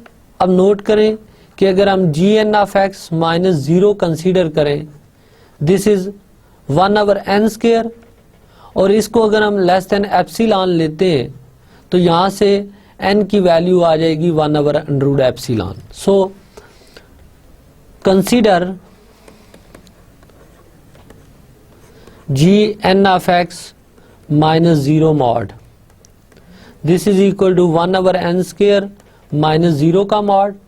अब नोट करें कि अगर हम gn of x माइनस 0 कंसीडर करें, this is 1 over n square, और इसको अगर हम लेस देन एप्सिलॉन लेते हैं तो यहाँ से n की वैल्यू आ जाएगी 1 over under root epsilon. So consider gn of x minus 0 mod. This is equal to 1 over n square minus 0 का mod,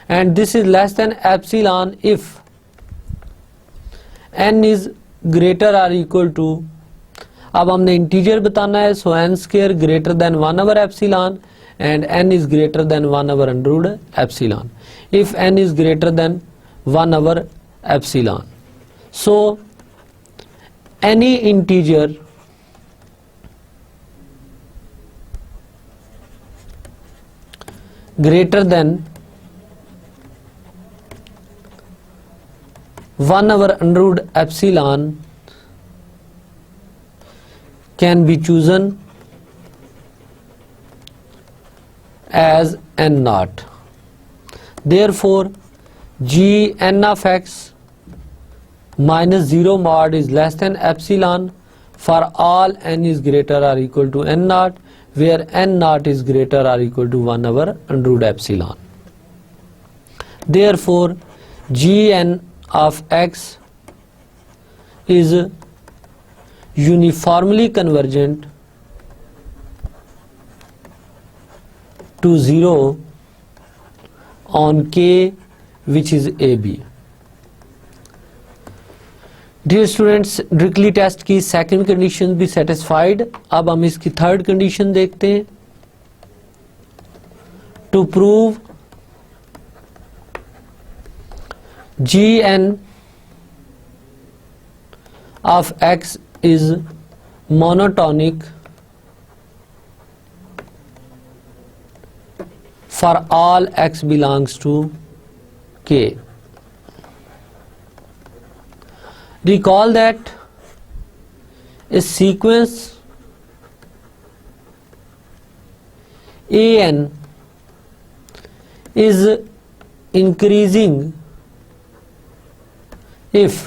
and this is less than epsilon if n is greater or equal to, अब हमने integer बताना है, सो n square greater than 1 over epsilon and n is greater than 1 over under root epsilon. If n is greater than 1 over epsilon, so any integer greater than 1 over under root epsilon can be chosen as n naught. Therefore gn of x minus 0 mod is less than epsilon for all n is greater or equal to n naught, where n naught is greater or equal to 1 over under root epsilon. Therefore gn of x is uniformly convergent to 0 on K, which is AB. Dear students, Dirichlet test की second condition भी satisfied. अब हम इसकी third condition देखते हैं. To prove gn of x is monotonic for all x belongs to K. Recall that a sequence an is increasing if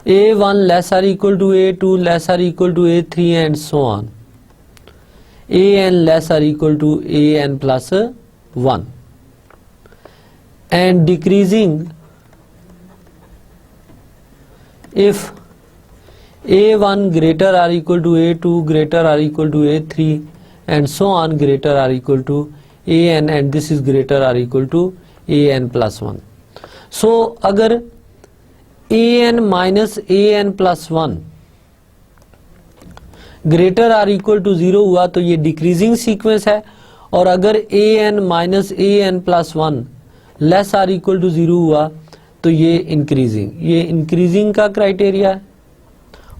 a1 less or equal to a2 less or equal to a3 and so on, an less or equal to an plus 1, and decreasing if a1 greater or equal to a2 greater or equal to a3 and so on greater or equal to an and this is greater or equal to an plus 1. So अगर an minus an plus 1 greater or equal to 0 हुआ तो ये decreasing sequence है, और अगर an minus an plus 1 less or equal to 0 हुआ तो ये इंक्रीजिंग का क्राइटेरिया है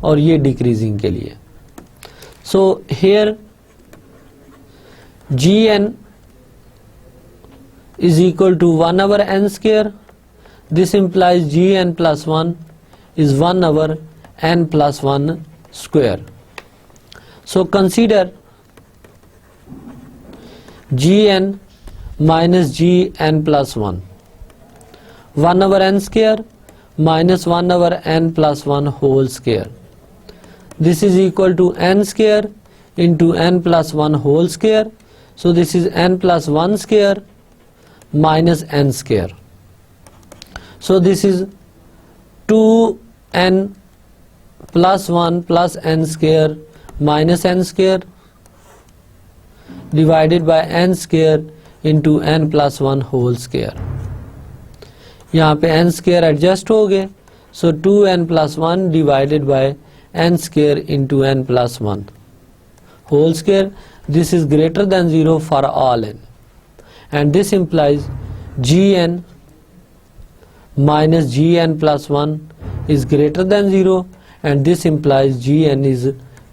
और ये डिक्रीजिंग के लिए. So here gn is equal to 1 over n square. This implies gn plus 1 is 1 over n plus 1 square. So consider gn minus gn plus 1. 1 over n square minus 1 over n plus 1 whole square. This is equal to n square into n plus 1 whole square. So this is n plus 1 square minus n square. So this is 2n plus 1 plus n square minus n square divided by n square into n plus 1 whole square. यहाँ पे n square adjust हो गए, so 2n plus 1 divided by n square into n plus 1 whole square. This is greater than 0 for all n, and this implies gn minus gn plus 1 is greater than 0, and this implies gn is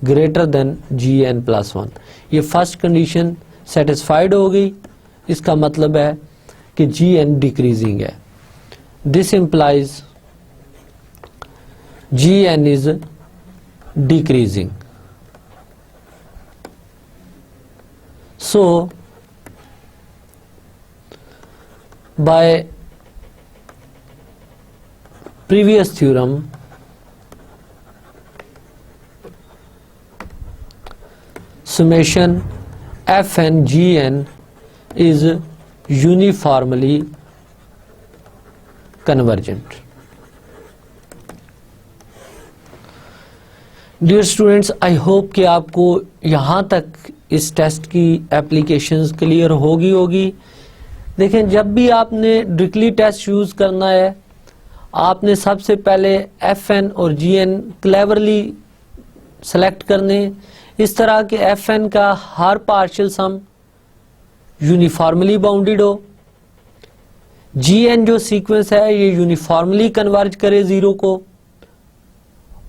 greater than gn plus 1. ये first condition satisfied हो गई, इसका मतलब है कि gn decreasing है. This implies gn is decreasing. So by previous theorem, summation fn gn is uniformly convergent. Dear students, I hope कि आपको यहाँ तक इस टेस्ट की एप्लीकेशंस क्लियर होगी. देखें, जब भी आपने डिरिक्ली टेस्ट यूज़ करना है, आपने सबसे पहले fn और gn क्लेवरली सेलेक्ट करने. इस तरह के fn का हर पार्शियल सम यूनिफॉर्मली बाउंडेड हो, gn जो सीक्वेंस है ये यूनिफॉर्मली कन्वर्ज करे जीरो को,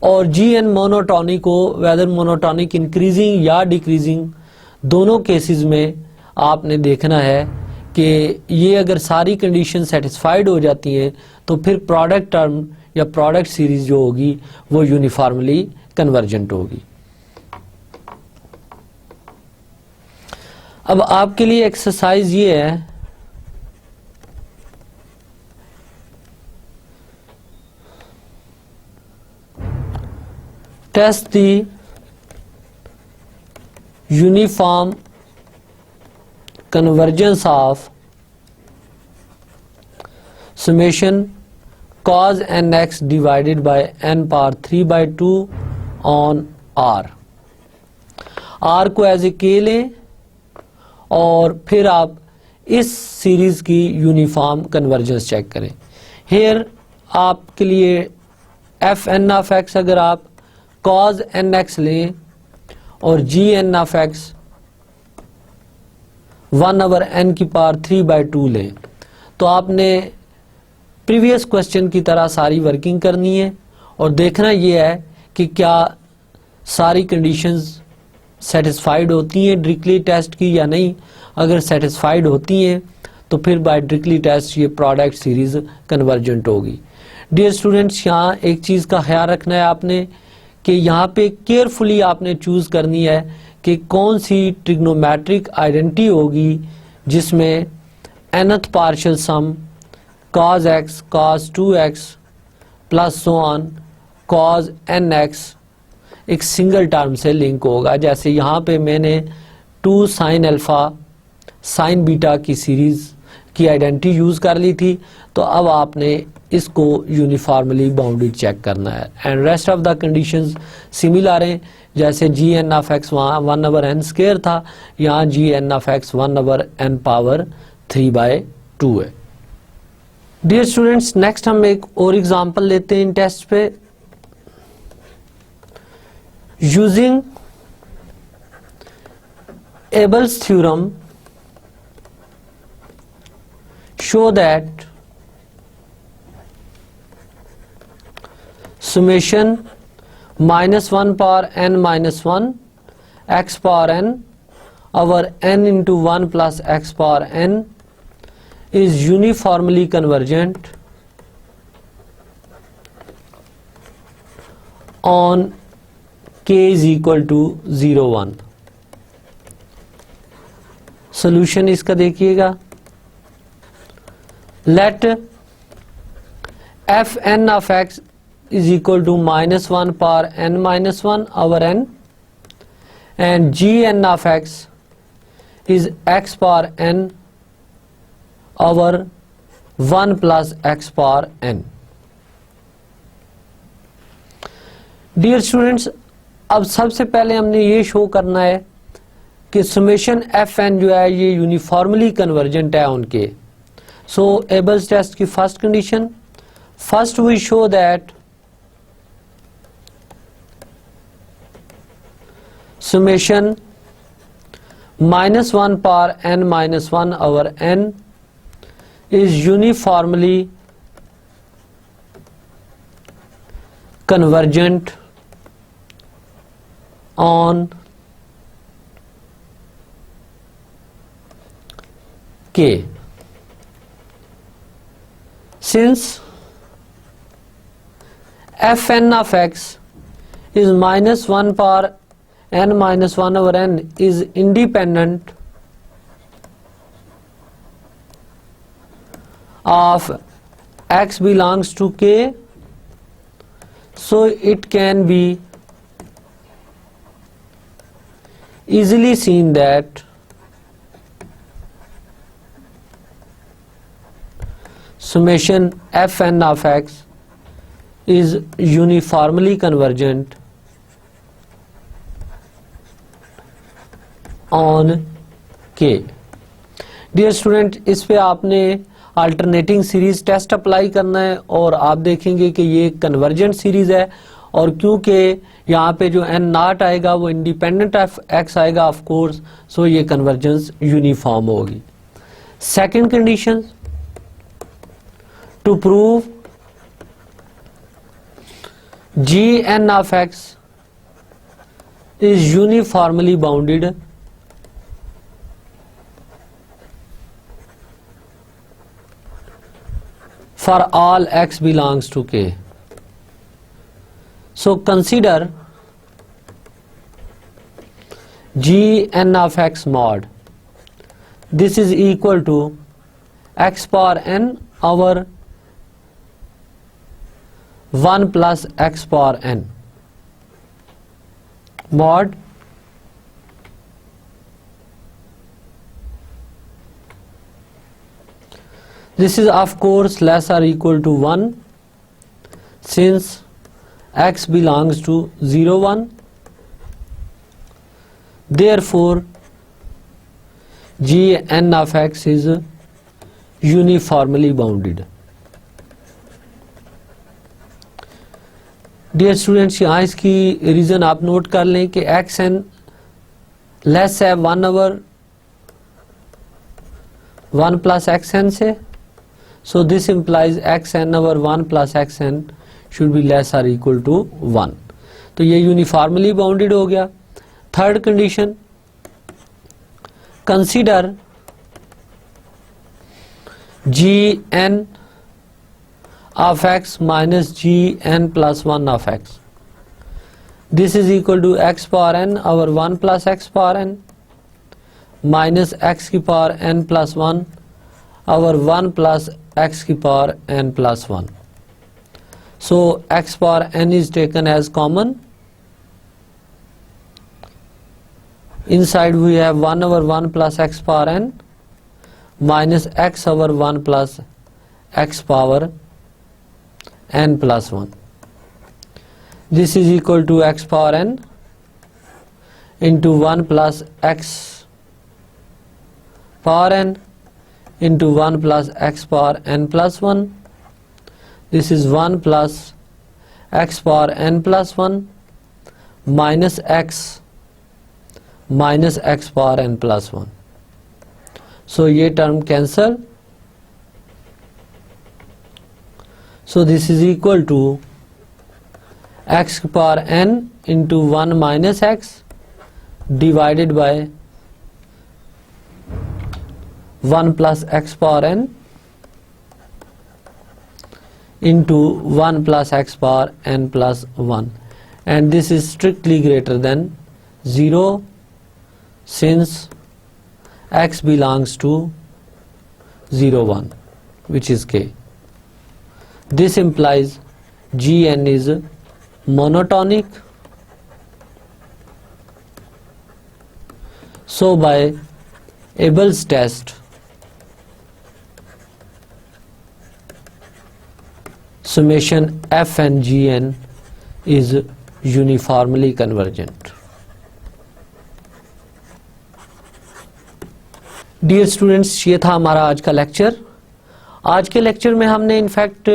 और gn मोनोटॉनिक हो, वेदर मोनोटॉनिक इंक्रीजिंग या डिक्रीजिंग, दोनों केसेस में आपने देखना है कि ये अगर सारी कंडीशन सेटिस्फाइड हो जाती हैं तो फिर प्रोडक्ट टर्म या प्रोडक्ट सीरीज जो होगी वो यूनिफॉर्मली कन्वर्जेंट होगी. अब आपके लिए एक्सरसाइज ये है, test the uniform convergence of summation cos nx divided by n power 3 by 2 on r. r को एज ए के लें और फिर आप इस सीरीज की यूनिफॉर्म कन्वर्जेंस चेक करें. हेयर आपके लिए एफ एन ऑफ एक्स अगर आप cos nx लें और gn of x 1 over n की पावर 3 by 2 लें, तो आपने प्रीवियस क्वेश्चन की तरह सारी वर्किंग करनी है और देखना यह है कि क्या सारी कंडीशंस सेटिस्फाइड होती हैं डिरिक्ली टेस्ट की या नहीं. अगर सेटिस्फाइड होती हैं तो फिर बाय डिरिक्ली टेस्ट ये प्रोडक्ट सीरीज कन्वर्जेंट होगी. डियर स्टूडेंट्स, यहाँ एक चीज़ का ख्याल रखना है आपने कि यहाँ पे केयरफुली आपने चूज करनी है कि कौन सी ट्रिग्नोमेट्रिक आइडेंटिटी होगी जिसमें nth partial sum cos x cos 2x plus so on cos nx एक सिंगल टर्म से लिंक होगा. जैसे यहाँ पे मैंने 2 sin अल्फा sin बीटा की सीरीज की आइडेंटिटी यूज कर ली थी, तो अब आपने इसको यूनिफॉर्मली बाउंडेड चेक करना है. And rest of the conditions similar हैं. जैसे जी एन ऑफ एक्स वहाँ 1/n² था, यहाँ G N of x 1/n⁻³ है। डियर स्टूडेंट्स, नेक्स्ट हम एक और एग्जांपल लेते हैं इन टेस्ट पे। Using Abel's theorem show that summation -1 power n minus 1 x power n over n into 1 plus x power n is uniformly convergent on k is equal to 0 1। Solution इसका देखिएगा, let f N of x is equal to -1 power n minus 1 over n and G N of x is x पावर n over 1 plus x पावर n। Dear students, अब सबसे पहले हमने ये show करना है कि समेशन एफ एन जो है ये यूनिफॉर्मली कन्वर्जेंट है उनके। सो एबल्स टेस्ट की first condition, first we show that summation -1 power n minus 1 over n is uniformly convergent on k। Since fn of x is -1 power n minus 1 over n is independent of x belongs to k, so it can be easily seen that summation fn of x is uniformly convergent on k। Dear student, इस पे आपने alternating series test apply करना है और आप देखेंगे कि ये कन्वर्जेंट सीरीज है, और क्योंकि यहाँ पे जो n नॉट आएगा वो इंडिपेंडेंट ऑफ x आएगा ऑफ कोर्स, सो ये कन्वर्जेंस यूनिफॉर्म होगी। Second condition, to prove Gn of x is uniformly bounded for all x belongs to k. So consider Gn of x mod, this is equal to x power n over 1 plus x power n mod this is of course less or equal to 1 since x belongs to 0 1, therefore Gn of x is uniformly bounded। Dear students, यहाँ इसकी reason आप note कर लें कि x N less है 1/1 plus x n से, so this implies x n over 1 plus x n should be less or equal to 1, तो ये यूनिफॉर्मली बाउंडेड हो गया। Third condition, consider g n of x minus gn plus 1 of x, this is equal to x power n over 1 plus x power n minus x की power n plus 1 over 1 plus x की power n plus 1। So x power n is taken as common, inside we have 1 over 1 plus x power n minus x over 1 plus x power n plus 1, this is equal to x power n into 1 plus x power n into 1 plus x power n plus 1. This is 1 plus x power n plus 1 minus x power n plus 1. So ये term cancel. So this is equal to x power n into 1 minus x divided by 1 plus x power n into 1 plus x power n plus 1, and this is strictly greater than 0 since x belongs to 0 1, which is k. This implies Gn is monotonic. So by Abel's test, summation f and Gn is uniformly convergent. Dear students, ये था हमारा आज का lecture. आज के lecture में हमने in fact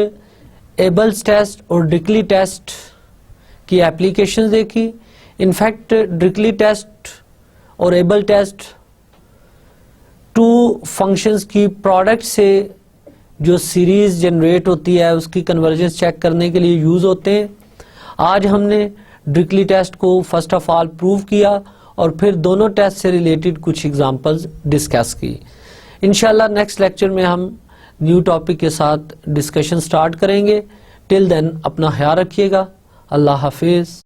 एबल्स test और डिक्ली टेस्ट की एप्लीकेशंस देखी. इनफैक्ट डिक्ली टेस्ट और एबल टेस्ट टू फंक्शंस की प्रोडक्ट से जो सीरीज जनरेट होती है उसकी कन्वर्जेंस चेक करने के लिए यूज होते हैं. आज हमने डिक्ली टेस्ट को फर्स्ट ऑफ ऑल प्रूव किया और फिर दोनों टेस्ट से रिलेटेड कुछ एग्जांपल्स डिस्कस की. इंशाल्लाह नेक्स्ट लेक्चर में हम न्यू टॉपिक के साथ डिस्कशन स्टार्ट करेंगे. टिल देन अपना ख्याल रखिएगा. अल्लाह हाफिज.